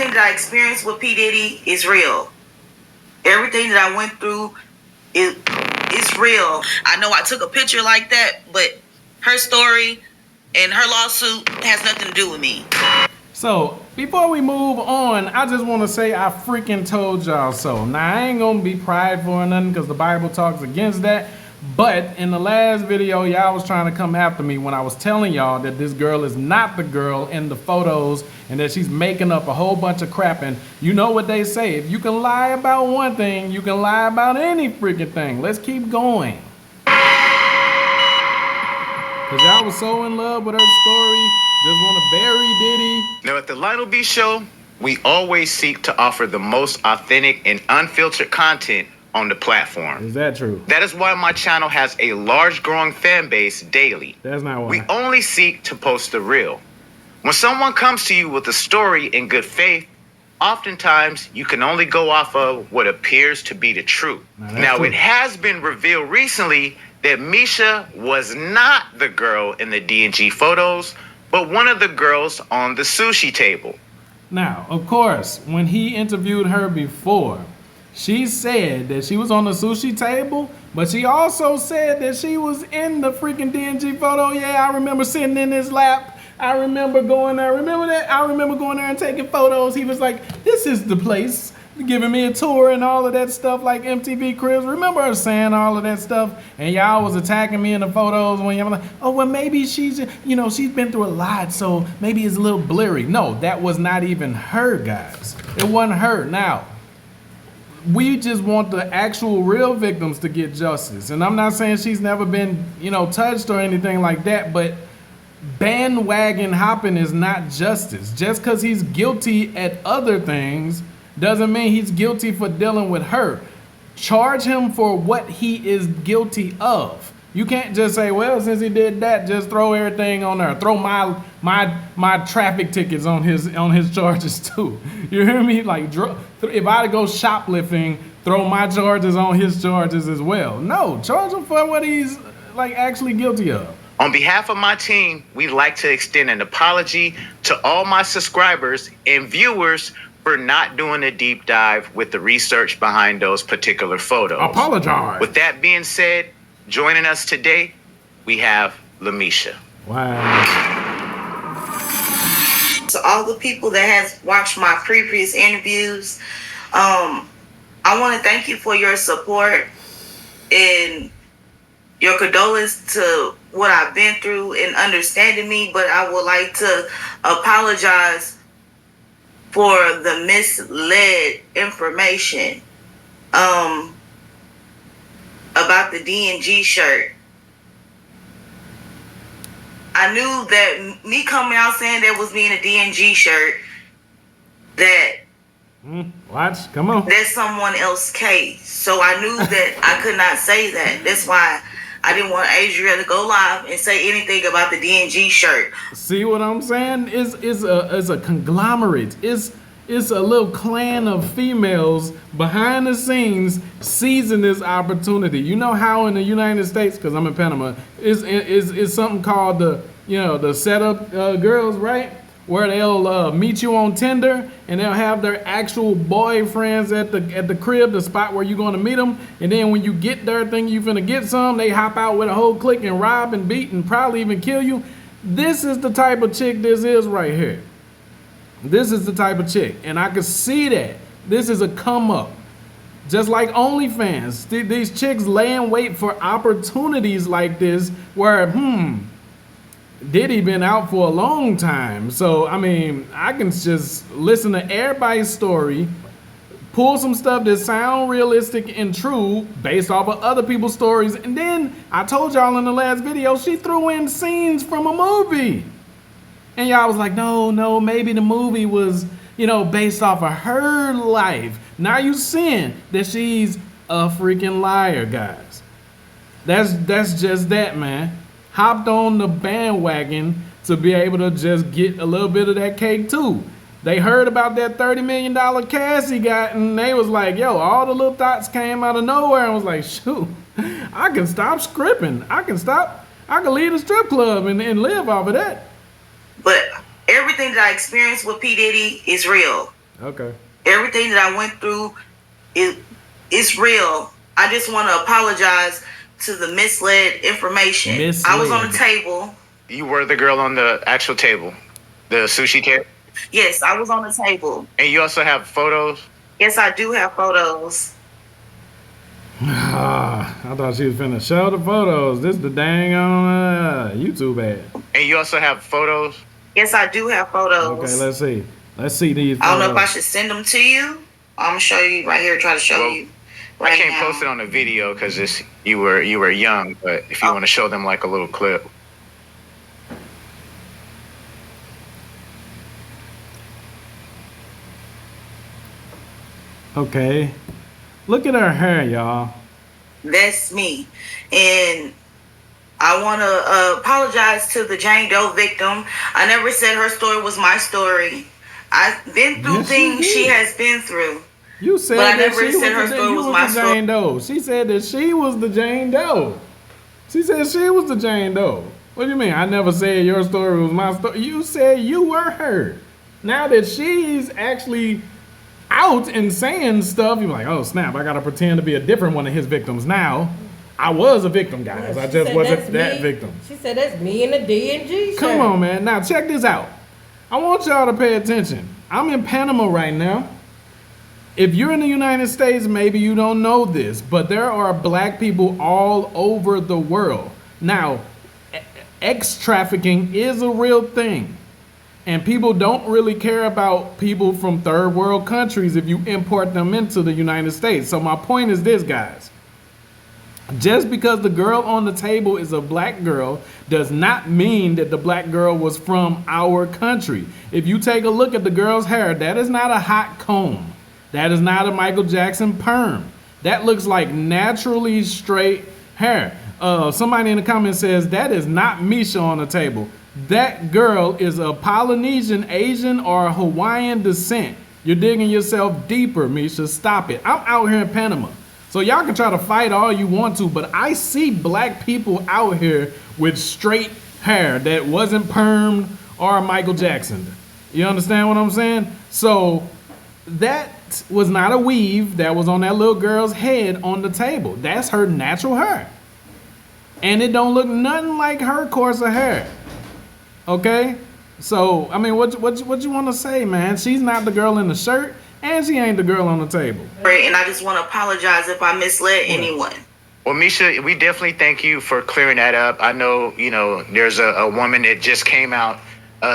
everything that I experienced with P. Diddy is real. Everything that I went through is real. I know I took a picture like that, but her story and her lawsuit has nothing to do with me. So, before we move on, I just want to say I freaking told y'all so. Now, I ain't going to be prideful or nothing because the Bible talks against that. But in the last video, y'all was trying to come after me when I was telling y'all that this girl is not the girl in the photos and that she's making up a whole bunch of crap. And you know what they say, if you can lie about one thing, you can lie about any freaking thing. Let's keep going. Because y'all was so in love with her story, just want to bury Diddy. Now at the Lionel B Show, we always seek to offer the most authentic and unfiltered content on the platform. Is that true? That is why my channel has a large growing fan base daily. That's not why. We only seek to post the real. When someone comes to you with a story in good faith, oftentimes you can only go off of what appears to be the truth. Now it has been revealed recently that MESHA was not the girl in the D&G photos, but one of the girls on the sushi table. Now, of course, when he interviewed her before, she said that she was on the sushi table, but she also said that she was in the freaking D&G photo. Yeah, I remember sitting in his lap. I remember going there. Remember that? I remember going there and taking photos. He was like, this is the place, giving me a tour and all of that stuff like MTV Cribs. Remember her saying all of that stuff? And y'all was attacking me in the photos when y'all like, oh, well, maybe she's, you know, she's been through a lot, so maybe it's a little blurry. No, that was not even her, guys. It wasn't her. Now, we just want the actual real victims to get justice. And I'm not saying she's never been, you know, touched or anything like that, but bandwagon hopping is not justice. Just because he's guilty at other things doesn't mean he's guilty for dealing with her. Charge him for what he is guilty of. You can't just say, well, since he did that, just throw everything on there. Throw my traffic tickets on his charges too. You hear me? Like, if I go shoplifting, throw my charges on his charges as well. No, charge him for what he's like actually guilty of. On behalf of my team, we'd like to extend an apology to all my subscribers and viewers for not doing a deep dive with the research behind those particular photos. Apologize. With that being said, joining us today, we have Lamesha. Wow. So all the people that has watched my previous interviews, I want to thank you for your support and your condolence to what I've been through and understanding me, but I would like to apologize for the misled information about the D&G shirt. I knew that me coming out saying that was me in a D&G shirt, that Watch, come on. that's someone else's case. So I knew that I could not say that. That's why I didn't want Adria to go live and say anything about the D&G shirt. See what I'm saying? It's a conglomerate. It's a little clan of females behind the scenes seizing this opportunity. You know how in the United States, because I'm in Panama, is something called the setup girls, right? Where they'll meet you on Tinder and they'll have their actual boyfriends at the crib, the spot where you're going to meet them. And then when you get there thinking you're finna get some, they hop out with a whole clique and rob and beat and probably even kill you. This is the type of chick this is right here. This is the type of chick. And I can see that. This is a come up. Just like OnlyFans. These chicks lay in wait for opportunities like this where, Diddy been out for a long time. So, I mean, I can just listen to everybody's story, pull some stuff that sound realistic and true based off of other people's stories. And then I told y'all in the last video, she threw in scenes from a movie. And y'all was like, no, maybe the movie was, based off of her life. Now you seeing that she's a freaking liar, guys. That's just that, man. Hopped on the bandwagon to be able to just get a little bit of that cake too. They heard about that $30 million cash he got, and they was like, yo, all the little thoughts came out of nowhere and was like, shoot, I can stop scripting. I can leave the strip club and live off of that. But everything that I experienced with P. Diddy is real. Okay. Everything that I went through, it's real. I just want to apologize to the misled information. I was on the table. You were the girl on the actual table, the sushi table? Yes, I was on the table. And you also have photos? Yes, I do have photos. I thought she was finna show the photos. This the dang on YouTube ad. And you also have photos? Yes, I do have photos. Okay, let's see. Let's see these photos. I don't know if I should send them to you. I'm gonna show you right here. Try to show you. Right I can't now. post it on the video because you were young. But if you want to show them like a little clip. Okay. Look at her hair, y'all. That's me. And I want to apologize to the Jane Doe victim. I never said her story was my story. I've been through things she has been through. You said but I that never she said her was story was my story. Jane Doe. She said that she was the Jane Doe. She said she was the Jane Doe. What do you mean? I never said your story was my story. You said you were her. Now that she's actually out and saying stuff, you're like, oh snap, I gotta pretend to be a different one of his victims now. I was a victim, guys. I just wasn't that victim. She said that's me in the D&G shirt. Come on, man. Now check this out. I want y'all to pay attention. I'm in Panama right now. If you're in the United States, maybe you don't know this, but there are black people all over the world. Now, X trafficking is a real thing. And people don't really care about people from third world countries if you import them into the United States. So my point is this, guys. Just because the girl on the table is a black girl does not mean that the black girl was from our country. If you take a look at the girl's hair, that is not a hot comb. That is not a Michael Jackson perm. That looks like naturally straight hair. Somebody in the comments says that is not MESHA on the table. That girl is of Polynesian, Asian, or Hawaiian descent. You're digging yourself deeper, MESHA. Stop it. I'm out here in Panama. So y'all can try to fight all you want to, but I see black people out here with straight hair that wasn't permed or Michael Jackson. You understand what I'm saying? So that was not a weave that was on that little girl's head on the table. That's her natural hair. And it don't look nothing like her course of hair. Okay? So, I mean, what you want to say, man? She's not the girl in the shirt. And she ain't the girl on the table. And I just want to apologize if I misled anyone. Well, MESHA, we definitely thank you for clearing that up. I know, there's a woman that just came out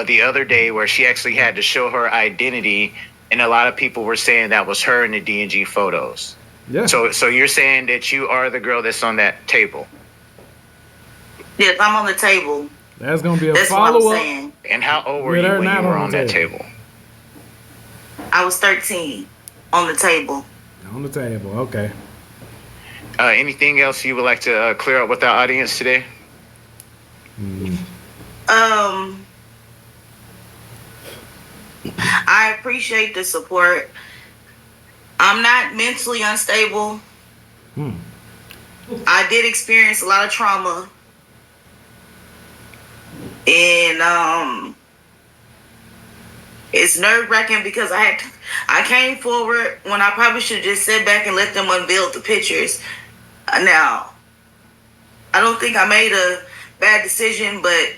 the other day where she actually had to show her identity, and a lot of people were saying that was her in the D&G photos. Yeah. So you're saying that you are the girl that's on that table? Yes, I'm on the table. That's gonna be a follow-up. And how old were you when you were on that table? I was 13 on the table. On the table, okay. Anything else you would like to clear up with our audience today? I appreciate the support. I'm not mentally unstable. I did experience a lot of trauma. And it's nerve-wracking because I came forward when I probably should just sit back and let them unveil the pictures. Now, I don't think I made a bad decision, but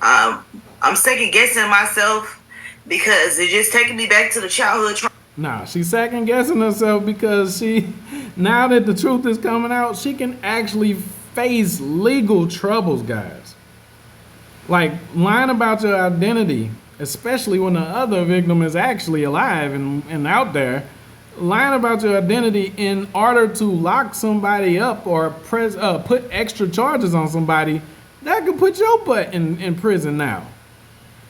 I'm second-guessing myself because it's just taking me back to the childhood trauma. Nah, she's second-guessing herself because now that the truth is coming out, she can actually face legal troubles, guys. Like, lying about your identity, especially when the other victim is actually alive and out there, lying about your identity in order to lock somebody up or put extra charges on somebody, that could put your butt in prison now.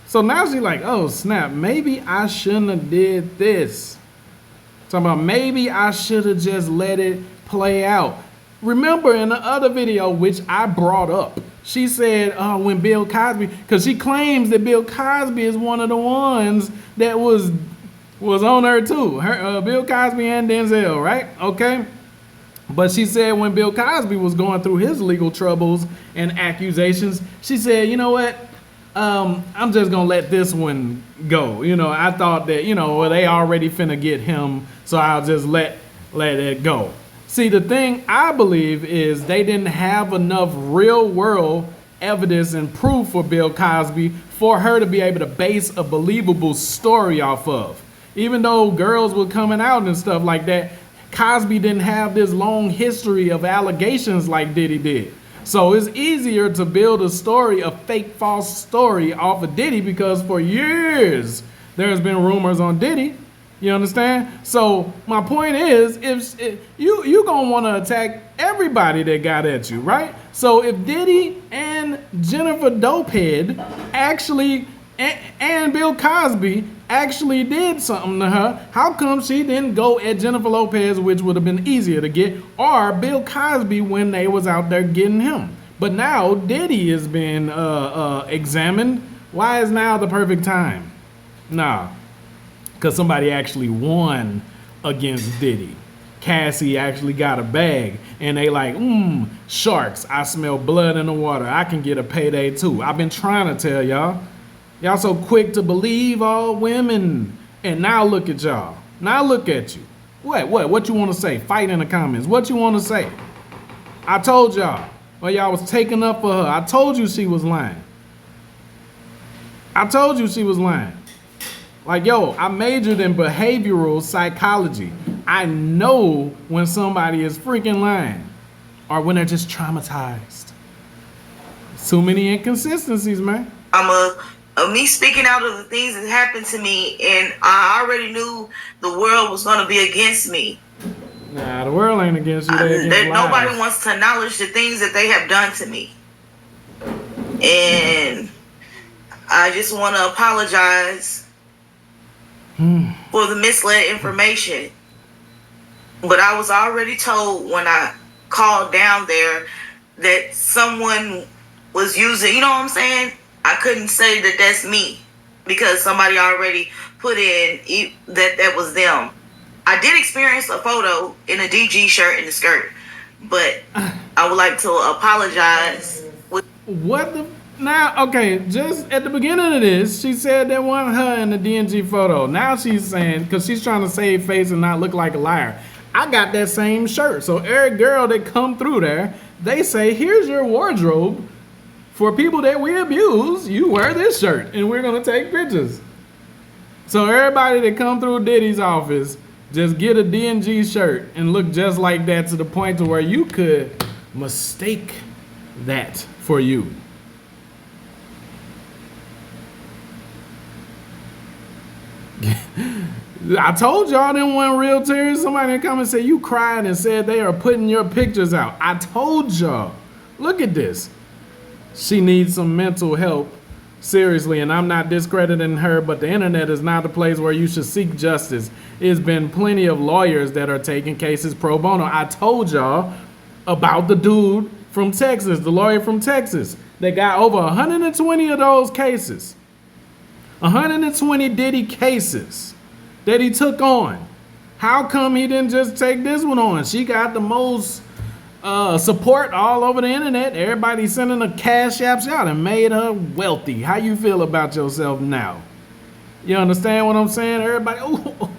So now she's like, oh snap, maybe I shouldn't have did this. Talking about maybe I should have just let it play out. Remember in the other video, which I brought up, she said when Bill Cosby, because she claims that Bill Cosby is one of the ones that was on her too. Bill Cosby and Denzel, right? Okay. But she said when Bill Cosby was going through his legal troubles and accusations, she said, you know what? I'm just gonna let this one go. You know, I thought that, well, they already finna get him, so I'll just let it go. See, the thing I believe is they didn't have enough real world evidence and proof for Bill Cosby for her to be able to base a believable story off of. Even though girls were coming out and stuff like that, Cosby didn't have this long history of allegations like Diddy did. So it's easier to build a story, a fake false story off of Diddy, because for years there's been rumors on Diddy. You understand? So my point is, if you gonna want to attack everybody that got at you, right? So if Diddy and Jennifer Dopehead actually and Bill Cosby actually did something to her, how come she didn't go at Jennifer Lopez, which would have been easier to get, or Bill Cosby when they was out there getting him? But now Diddy is being examined. Why is now the perfect time? Nah. Because somebody actually won against Diddy. Cassie actually got a bag, and they like, sharks, I smell blood in the water. I can get a payday too. I've been trying to tell y'all. Y'all so quick to believe all women. And now look at y'all. Now look at you. What you want to say? Fight in the comments. What you want to say? I told y'all. Well, y'all was taking up for her. I told you she was lying. I told you she was lying. Like, yo, I majored in behavioral psychology. I know when somebody is freaking lying or when they're just traumatized. Too many inconsistencies, man. Me speaking out of the things that happened to me, and I already knew the world was going to be against me. Nah, the world ain't against you. They against nobody lies. wants to acknowledge the things that they have done to me. And I just want to apologize for the misled information. But I was already told when I called down there that someone was using, you know what I'm saying? I couldn't say that that's me because somebody already put in that was them. I did experience a photo in a DG shirt and a skirt, but I would like to apologize. What the? Now, okay, just at the beginning of this, she said that wasn't her in the DNG photo. Now she's saying, because she's trying to save face and not look like a liar. I got that same shirt. So every girl that come through there, they say, here's your wardrobe. For people that we abuse, you wear this shirt, and we're going to take pictures. So everybody that come through Diddy's office, just get a DNG shirt and look just like that to the point to where you could mistake that for you. I told y'all them weren't real tears. Somebody in the comments said you cried and said they are putting your pictures out. I told y'all. Look at this. She needs some mental help. Seriously, and I'm not discrediting her, but the internet is not the place where you should seek justice. There's been plenty of lawyers that are taking cases pro bono. I told y'all about the dude from Texas, the lawyer from Texas, that got over 120 of those cases. 120 Diddy cases that he took on. How come he didn't just take this one on? She got the most support all over the internet. Everybody sending her cash apps out and made her wealthy. How you feel about yourself now? You understand what I'm saying? Everybody, oh,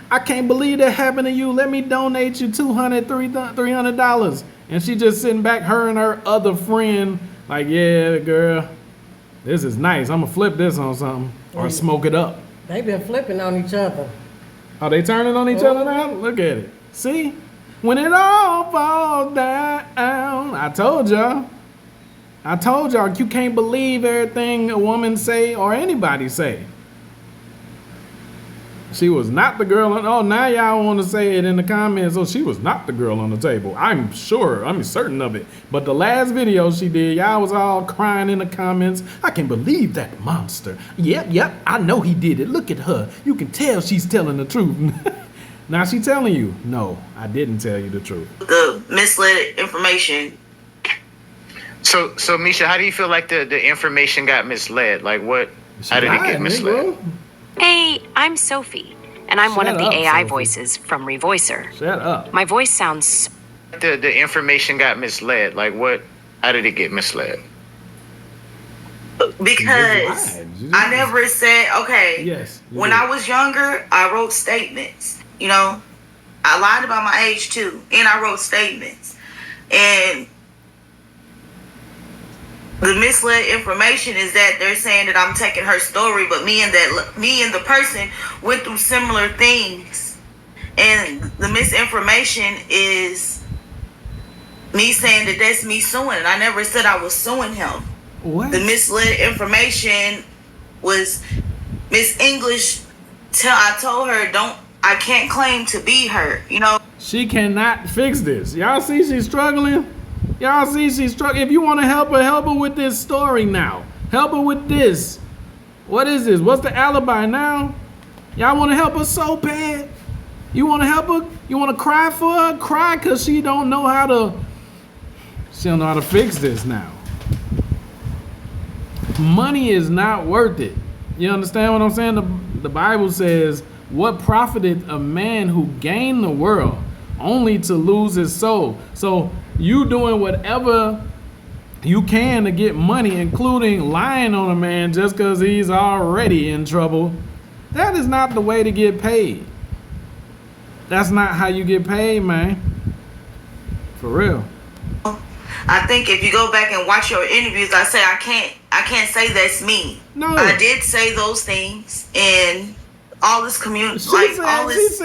I can't believe that happened to you. Let me donate you $300. And she just sitting back, her and her other friend, like, yeah, girl, this is nice. I'm gonna flip this on something or smoke it up. They've been flipping on each other. Are they turning on each other now? Look at it. See? When it all falls down, I told y'all. You can't believe everything a woman say or anybody say. She was not the girl. Oh, now y'all want to say it in the comments. Oh, she was not the girl on the table. I'm certain of it. But the last video she did, y'all was all crying in the comments. I can't believe that monster. Yep, I know he did it. Look at her. You can tell she's telling the truth. Now she telling you, no, I didn't tell you the truth. The misled information. So MESHA, how do you feel like the information got misled? Like what? How did it get misled? Hey, I'm Sophie, and I'm one of the AI Sophie. voices from Revoicer. Shut up. My voice sounds... The information got misled. Like what? How did it get misled? Because I never said, okay, yes, when I was younger, I wrote statements. You know, I lied about my age too, and I wrote statements. And the misled information is that they're saying that I'm taking her story, but me and the person went through similar things. And the misinformation is me saying that that's me suing. And I never said I was suing him. What? The misled information was Miss English. I told her, I can't claim to be her. You know. She cannot fix this. Y'all see she's struggling? Y'all see she's struggling? If you want to help her with this story now. Help her with this. What is this? What's the alibi now? Y'all want to help her so bad? You want to help her? You want to cry for her? Cry because she don't know how to fix this now. Money is not worth it. You understand what I'm saying? The Bible says, what profited a man who gained the world only to lose his soul? So you doing whatever you can to get money, including lying on a man just because he's already in trouble. That is not the way to get paid. That's not how you get paid, man. For real. I think if you go back and watch your interviews, I say I can't say that's me. No. I did say those things, and all this community, everybody's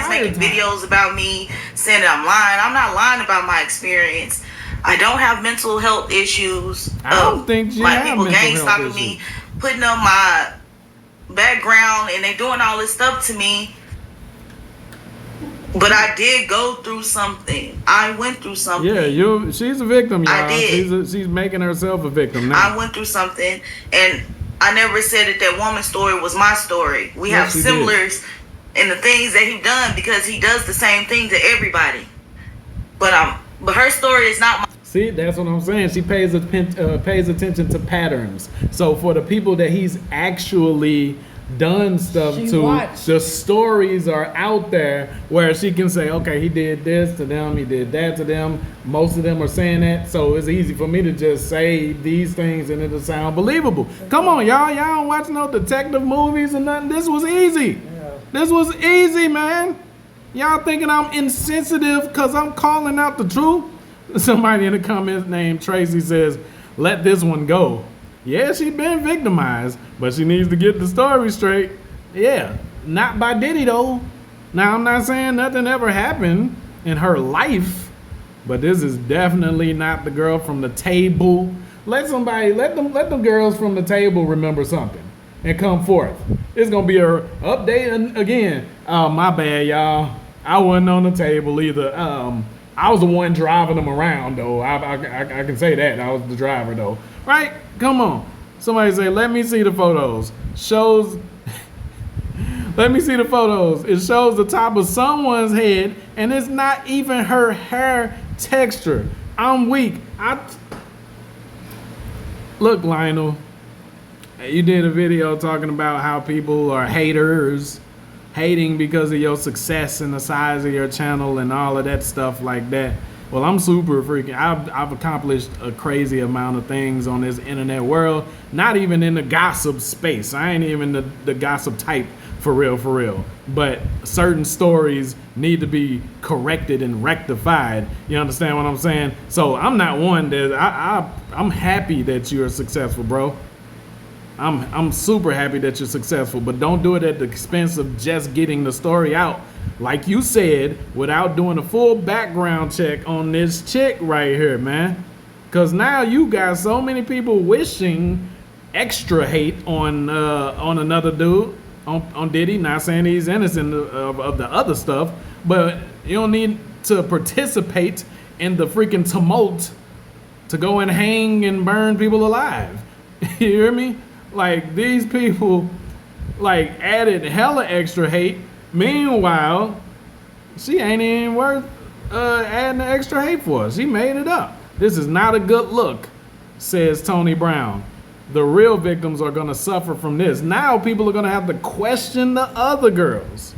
making videos about me saying that I'm lying. I'm not lying about my experience. I don't have mental health issues. I don't think you have people mental gang health stalking issues. me, putting up my background, and they doing all this stuff to me. But I did go through something. I went through something. Yeah, she's a victim, y'all. I did. She's making herself a victim now. I went through something, and I never said that woman's story was my story. We have similars in the things that he done because he does the same thing to everybody. But her story is not my. See, that's what I'm saying. She pays attention to patterns. So for the people that he's actually done stuff the stories are out there where she can say, okay, he did this to them, he did that to them. Most of them are saying that, so it's easy for me to just say these things and it'll sound believable. Come on, y'all don't watch no detective movies and nothing. This was easy. This was easy, man. Y'all thinking I'm insensitive because I'm calling out the truth? Somebody in the comments named Tracy says, let this one go. Yeah, she been victimized, but she needs to get the story straight. Yeah, not by Diddy though. Now I'm not saying nothing ever happened in her life, but this is definitely not the girl from the table. Let them girls from the table remember something and come forth. It's gonna be a update and again. My bad, y'all. I wasn't on the table either. I was the one driving them around though. I can say that I was the driver though. Right? Come on. Somebody say, let me see the photos. Let me see the photos. It shows the top of someone's head, and it's not even her hair texture. I'm weak. Look, Lionel, you did a video talking about how people are haters, hating because of your success and the size of your channel and all of that stuff like that. Well, I'm super freaking. I've accomplished a crazy amount of things on this internet world. Not even in the gossip space. I ain't even the gossip type for real. But certain stories need to be corrected and rectified. You understand what I'm saying? So I'm not one that I'm happy that you're successful, bro. I'm super happy that you're successful, but don't do it at the expense of just getting the story out. Like you said, without doing a full background check on this chick right here, man. Because now you got so many people wishing extra hate on another dude, on Diddy. Not saying he's innocent of the other stuff, but you don't need to participate in the freaking tumult to go and hang and burn people alive. You hear me? Like, these people, like, added hella extra hate. Meanwhile, she ain't even worth adding the extra hate for. She made it up. This is not a good look, says Tony Brown. The real victims are going to suffer from this. Now people are going to have to question the other girls.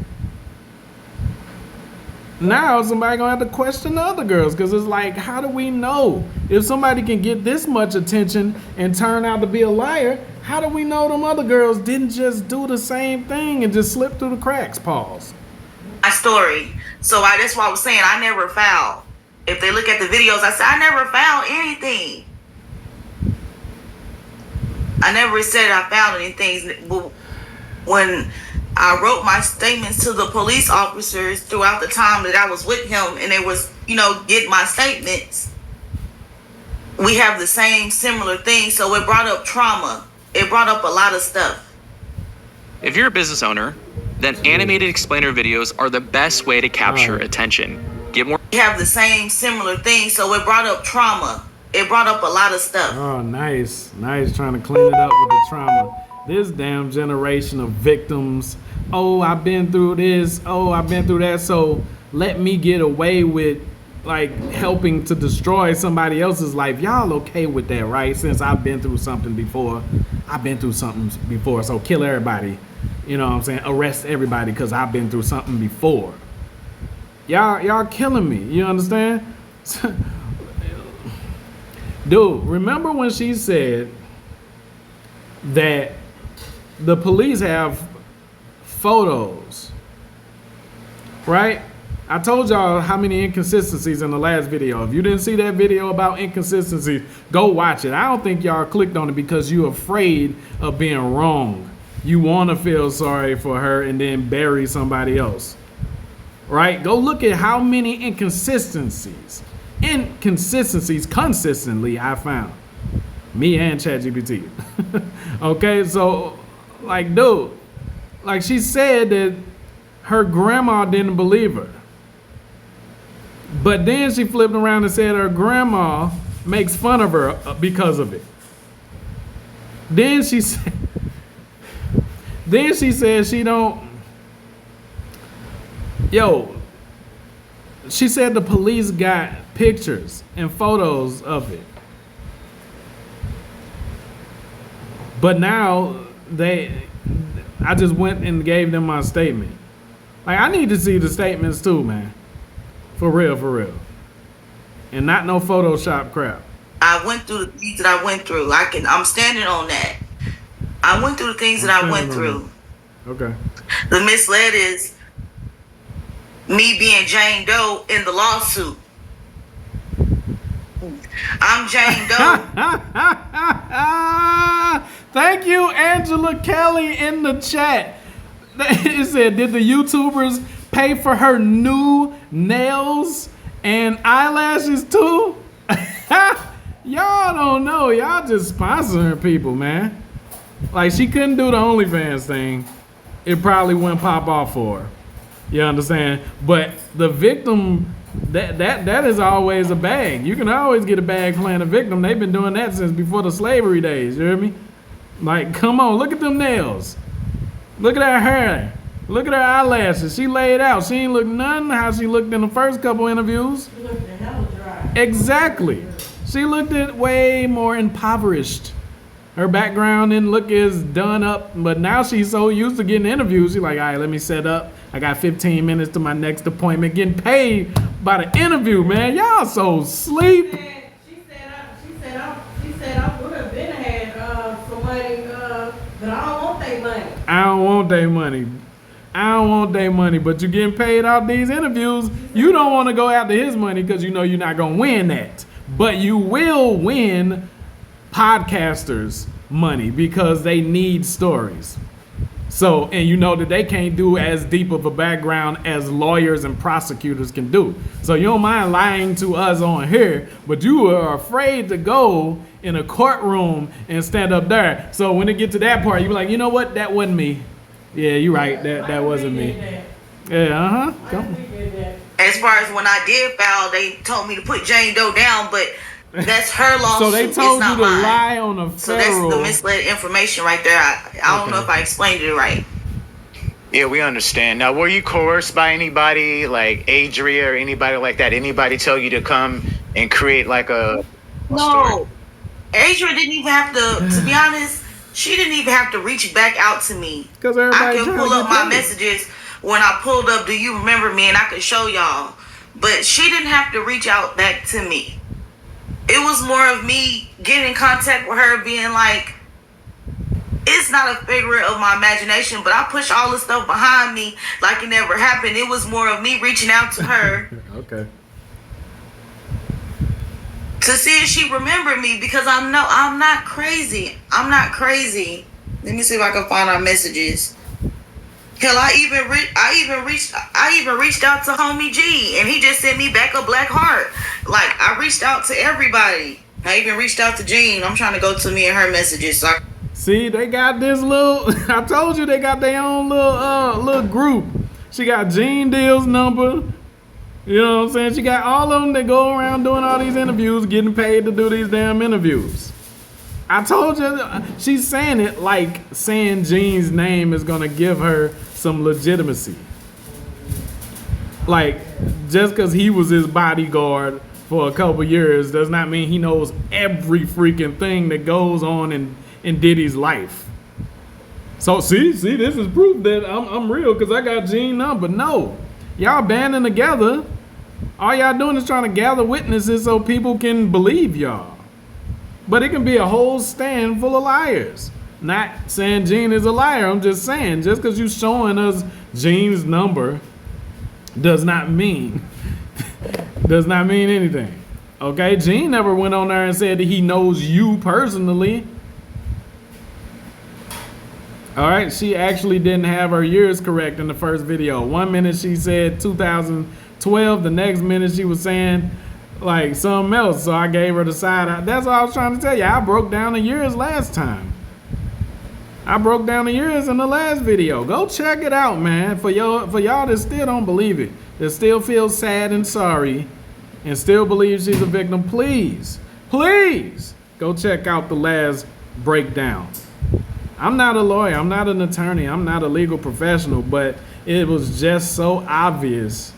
now somebody gonna have to question the other girls because it's like, how do we know if somebody can get this much attention and turn out to be a liar? How do we know them other girls didn't just do the same thing and just slip through the cracks? Pause. My story. So that's why I was saying I never found. If they look at the videos, I said I never found anything. I never said I found anything. But when I wrote my statements to the police officers throughout the time that I was with him, and they was, getting my statements, we have the same similar thing. So it brought up trauma. It brought up a lot of stuff. If you're a business owner, then animated explainer videos are the best way to capture attention. Get more. We have the same similar thing. So it brought up trauma. It brought up a lot of stuff. Oh, nice. Trying to clean it up with the trauma. This damn generation of victims. Oh, I've been through this. Oh, I've been through that. So let me get away with helping to destroy somebody else's life. Y'all okay with that, right? Since I've been through something before. So kill everybody. You know what I'm saying? Arrest everybody because I've been through something before. Y'all killing me. You understand? Dude, remember when she said that the police have photos, right? I told y'all how many inconsistencies in the last video. If you didn't see that video about inconsistencies, go watch it. I don't think y'all clicked on it because you're afraid of being wrong. You want to feel sorry for her and then bury somebody else, right? Go look at how many inconsistencies consistently I found. Me and ChatGPT. Okay, so dude, she said that her grandma didn't believe her. But then she flipped around and said her grandma makes fun of her because of it. Then she said she don't. She said the police got pictures and photos of it. But now I just went and gave them my statement. I need to see the statements too, man. For real. And not no Photoshop crap. I went through the things that I went through. I'm standing on that. I went through the things that I went through. Okay. The misled is me being Jane Doe in the lawsuit. I'm Jane Doe. Thank you, Angela Kelly, in the chat. It said, did the YouTubers pay for her new nails and eyelashes too? Y'all don't know. Y'all just sponsoring people, man. She couldn't do the OnlyFans thing. It probably wouldn't pop off for her. You understand? But the victim, that is always a bag. You can always get a bag playing a victim. They've been doing that since before the slavery days. You hear me? Come on, look at them nails. Look at her hair. Look at her eyelashes. She laid out. She ain't look nothing how she looked in the first couple interviews. She looked hella dry. Exactly. She looked way more impoverished. Her background didn't look as done up, but now she's so used to getting interviews. She's like, all right, let me set up. I got 15 minutes to my next appointment. Getting paid by the interview, man. Y'all so sleep. She said I would have been had some money, but I don't want their money. I don't want their money, but you're getting paid off these interviews. You don't want to go after his money because you know you're not going to win that. But you will win podcasters money because they need stories. So, and you know that they can't do as deep of a background as lawyers and prosecutors can do. So you don't mind lying to us on here, but you are afraid to go in a courtroom and stand up there. So when it get to that part, you be like, you know what? That wasn't me. Yeah, you're right. That wasn't me. Yeah, As far as when I did file, they told me to put Jane Doe down, but that's her lawsuit. So they told it's you not to mine. lie on a federal. So that's the misled information right there. I don't know if I explained it right. Yeah, we understand. Now, were you coerced by anybody like Adria or anybody like that? Anybody tell you to come and create a story? No. Adria didn't even have to be honest, she didn't even have to reach back out to me. Because I everybody can trying pull to up get my paid. messages when I pulled up, do you remember me? And I could show y'all. But she didn't have to reach out back to me. It was more of me getting in contact with her, being like, it's not a figment of my imagination, but I push all the stuff behind me like it never happened. It was more of me reaching out to her. Okay. To see if she remembered me, because I'm not crazy. I'm not crazy. Let me see if I can find our messages. Hell, I even reached out to homie G, and he just sent me back a black heart. Like, I reached out to everybody. I even reached out to Jean. I'm trying to go to me and her messages. So See, they got this little. I told you they got their own little group. She got Jean Deal's number. You know what I'm saying? She got all of them that go around doing all these interviews, getting paid to do these damn interviews. I told you, she's saying it like saying Jean's name is gonna give her some legitimacy. Like, just because he was his bodyguard for a couple years does not mean he knows every freaking thing that goes on in Diddy's life. So see, this is proof that I'm real because I got Jean's number. No, y'all banding together. All y'all doing is trying to gather witnesses so people can believe y'all. But it can be a whole stand full of liars. Not saying Jean is a liar. I'm just saying, just because you showing us Jean's number does not mean anything. Okay, Jean never went on there and said that he knows you personally. All right, she actually didn't have her years correct in the first video. 1 minute she said 2012, the next minute she was saying like something else. So I gave her the side. That's all I was trying to tell you. I broke down the years last time. I broke down the years in the last video. Go check it out, man. For y'all that still don't believe it, that still feel sad and sorry, and still believe she's a victim, please go check out the last breakdown. I'm not a lawyer. I'm not an attorney. I'm not a legal professional, but it was just so obvious.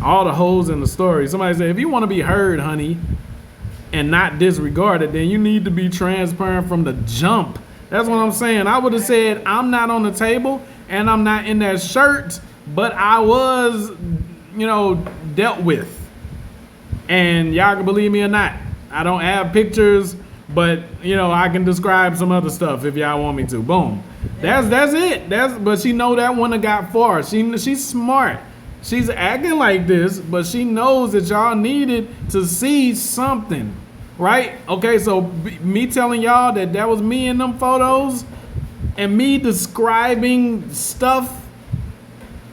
All the holes in the story. Somebody said, if you want to be heard, honey, and not disregarded, then you need to be transparent from the jump. That's what I'm saying. I would have said, I'm not on the table and I'm not in that shirt, but I was, dealt with. And y'all can believe me or not. I don't have pictures, but I can describe some other stuff if y'all want me to. Boom. That's it. But she know that one got far. She's smart. She's acting like this, but she knows that y'all needed to see something, right? Okay, so me telling y'all that was me in them photos and me describing stuff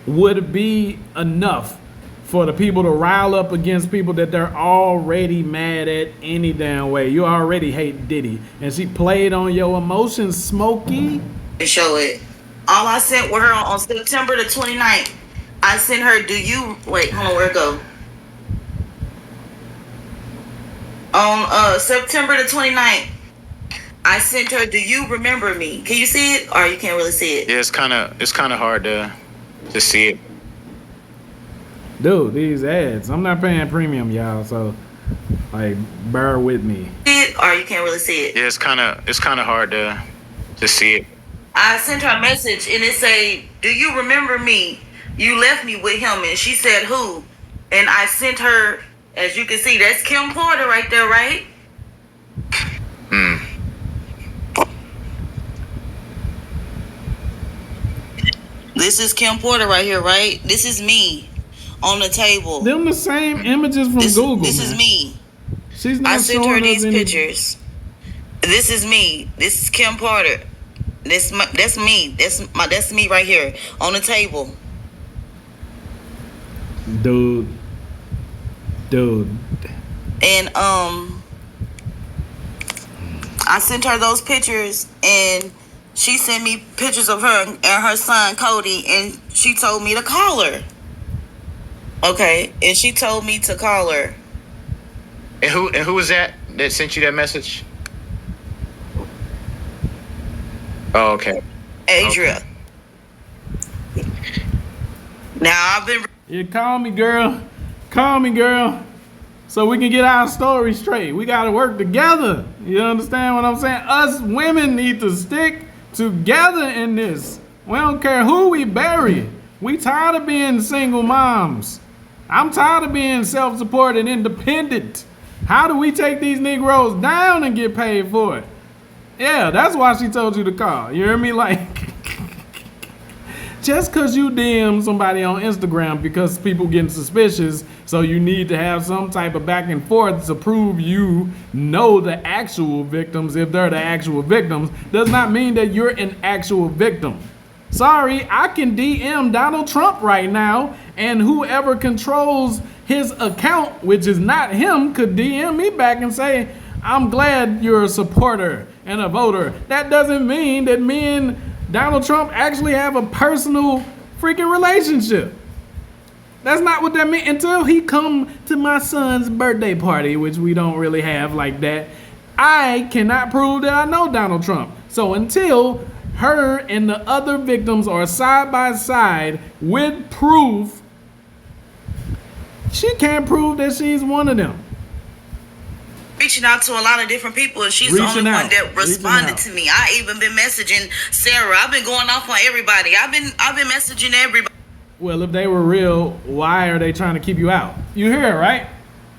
would be enough for the people to rile up against people that they're already mad at any damn way. You already hate Diddy. And she played on your emotions, Smokey. To show it. All I sent with her on September the 29th. I sent her, wait, hold on, where'd it go? On September the 29th, I sent her, do you remember me? Can you see it? Or you can't really see it? Yeah, it's kind of hard to see it. Dude, these ads. I'm not paying premium, y'all, so like bear with me. See it? Or you can't really see it? Yeah, it's kind of hard to see it. I sent her a message and it say, do you remember me? You left me with him. And she said, who? And I sent her, as you can see, that's Kim Porter right there, right? This is Kim Porter right here, right? This is me on the table. Them the same images from Google. This man. is me. She's not I sent showing her these us any... pictures. This is me. This is Kim Porter. That's me. That's me right here on the table. Dude. And I sent her those pictures, and she sent me pictures of her and her son Cody, and she told me to call her. Okay, and she told me to call her. And who was that sent you that message? Oh, okay. Adria. Okay. Now I've been. Yeah, call me, girl. So we can get our story straight. We got to work together. You understand what I'm saying? Us women need to stick together in this. We don't care who we bury. We tired of being single moms. I'm tired of being self-supported, independent. How do we take these Negroes down and get paid for it? Yeah, that's why she told you to call. You hear me? Like, just because you DM somebody on Instagram because people getting suspicious, so you need to have some type of back and forth to prove you know the actual victims, if they're the actual victims, does not mean that you're an actual victim. Sorry, I can DM Donald Trump right now, and whoever controls his account, which is not him, could DM me back and say, I'm glad you're a supporter and a voter. That doesn't mean that me and Donald Trump actually have a personal freaking relationship. That's not what that means. Until he come to my son's birthday party, which we don't really have like that, I cannot prove that I know Donald Trump. So until her and the other victims are side by side with proof, she can't prove that she's one of them. Reaching out to a lot of different people, and she's the only one that responded to me. I even been messaging Sarah. I've been going off on everybody. I've been messaging everybody. Well, if they were real, why are they trying to keep you out? You hear her, right?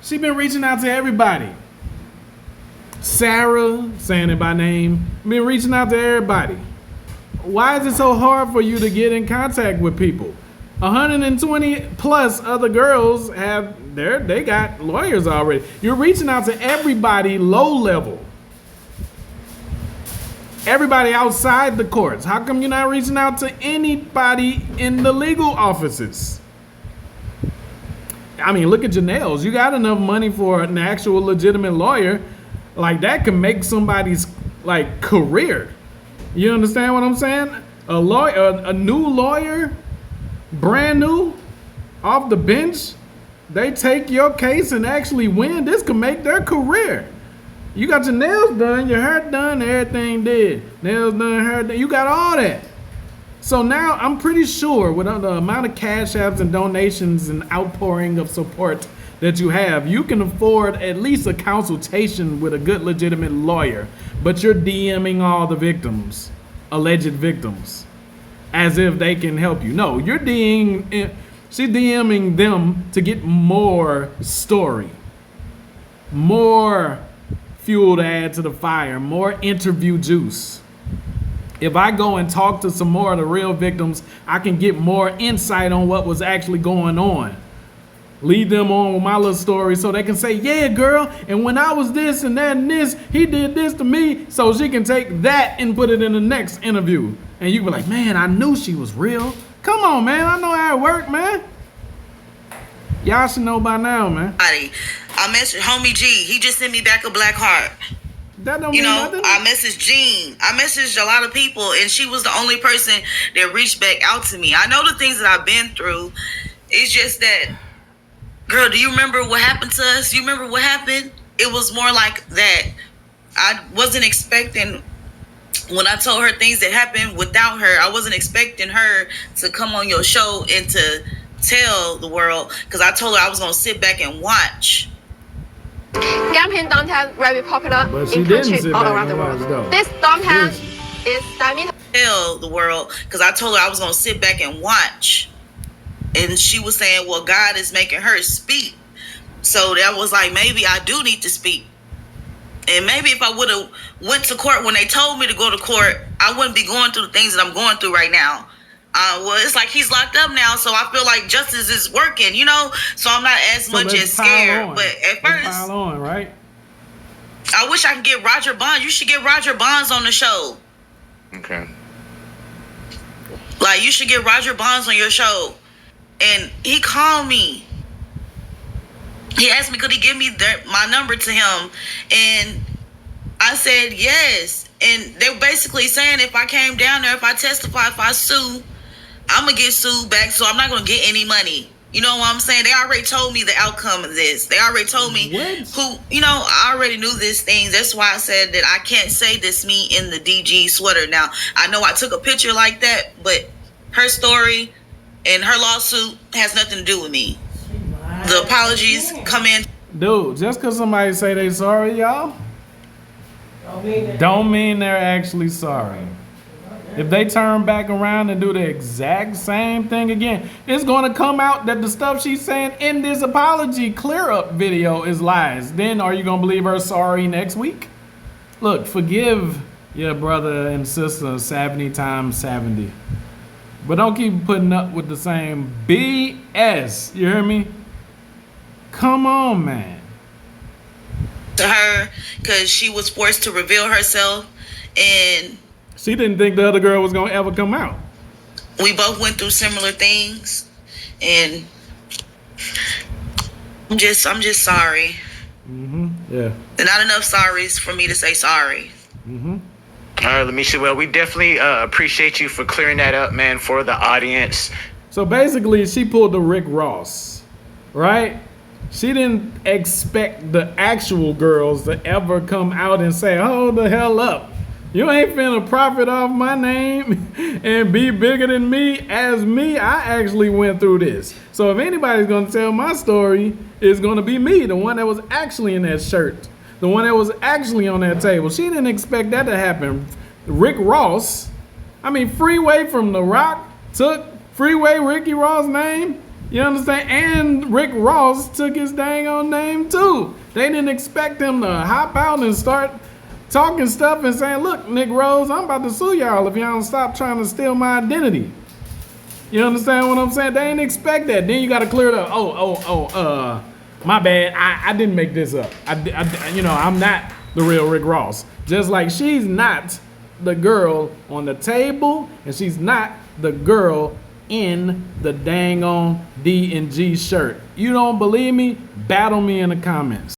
She been reaching out to everybody. Sarah, saying it by name, been reaching out to everybody. Why is it so hard for you to get in contact with people? 120 plus other girls they got lawyers already. You're reaching out to everybody low level. Everybody outside the courts. How come you're not reaching out to anybody in the legal offices? I mean, look at Janelle's. You got enough money for an actual legitimate lawyer. Like, that can make somebody's like career. You understand what I'm saying? A lawyer, a new lawyer, brand new, off the bench, they take your case and actually win. This could make their career. You got your nails done, your hair done, everything did. Nails done, hair done. You got all that. So now I'm pretty sure with the amount of cash apps and donations and outpouring of support that you have, you can afford at least a consultation with a good legitimate lawyer. But you're DMing all the victims, alleged victims, as if they can help you. No, you're she's DMing them to get more story, more fuel to add to the fire, more interview juice. If I go and talk to some more of the real victims, I can get more insight on what was actually going on. Lead them on with my little story so they can say, yeah, girl, and when I was this and that and this, he did this to me, so she can take that and put it in the next interview. And you can be like, man, I knew she was real. Come on, man, I know how it worked, man. Y'all should know by now, man. I messaged homie G. He just sent me back a black heart. That don't mean nothing. I messaged Jean. I messaged a lot of people, and she was the only person that reached back out to me. I know the things that I've been through. It's just that, girl, do you remember what happened to us? You remember what happened? It was more like that. I wasn't expecting, when I told her things that happened without her, I wasn't expecting her to come on your show and to tell the world, because I told her I was going to sit back and watch. Campaign downtown very popular in countries all around the world. This downtown is diameter. Tell the world, because I told her I was going to sit back and watch. And she was saying, well, God is making her speak. So that was like, maybe I do need to speak. And maybe if I would have went to court when they told me to go to court, I wouldn't be going through the things that I'm going through right now. Well, it's like he's locked up now, so I feel like justice is working, so I'm not as much as scared. But at first, pile on, right? I wish I could get Roger Bonds. You should get Roger Bonds on the show. Okay. Like, you should get Roger Bonds on your show. And he called me. He asked me, could he give me my number to him? And I said yes. And they were basically saying if I came down there, if I testify, if I sue, I'm going to get sued back, so I'm not going to get any money. You know what I'm saying? They already told me the outcome of this. They already told me I already knew this thing. That's why I said that I can't say this me in the DG sweater. Now, I know I took a picture like that, but her story and her lawsuit has nothing to do with me. The apologies come in. Dude, just because somebody say they sorry, y'all, don't mean they're actually sorry. If they turn back around and do the exact same thing again, it's going to come out that the stuff she's saying in this apology clear-up video is lies. Then are you going to believe her sorry next week? Look, forgive your brother and sister 70 times 70. But don't keep putting up with the same BS. You hear me? Come on, man. To her, because she was forced to reveal herself, and she didn't think the other girl was gonna ever come out. We both went through similar things, and I'm just sorry. Yeah. There's not enough sorries for me to say sorry. All right, Lamesha, well, we definitely appreciate you for clearing that up, man, for the audience. So basically, she pulled the Rick Ross, right? She didn't expect the actual girls to ever come out and say, hold the hell up. You ain't finna profit off my name and be bigger than me. As me, I actually went through this. So if anybody's gonna tell my story, it's gonna be me, the one that was actually in that shirt. The one that was actually on that table. She didn't expect that to happen. Rick Ross, I mean, Freeway from The Rock took Freeway Ricky Ross' name. You understand? And Rick Ross took his dang on name too. They didn't expect him to hop out and start talking stuff and saying, look, Nick Rose, I'm about to sue y'all if y'all don't stop trying to steal my identity. You understand what I'm saying? They didn't expect that. Then you got to clear it up. My bad. I didn't make this up. I'm not the real Rick Ross. Just like she's not the girl on the table, and she's not the girl in the dang on D&G shirt. You don't believe me? Battle me in the comments.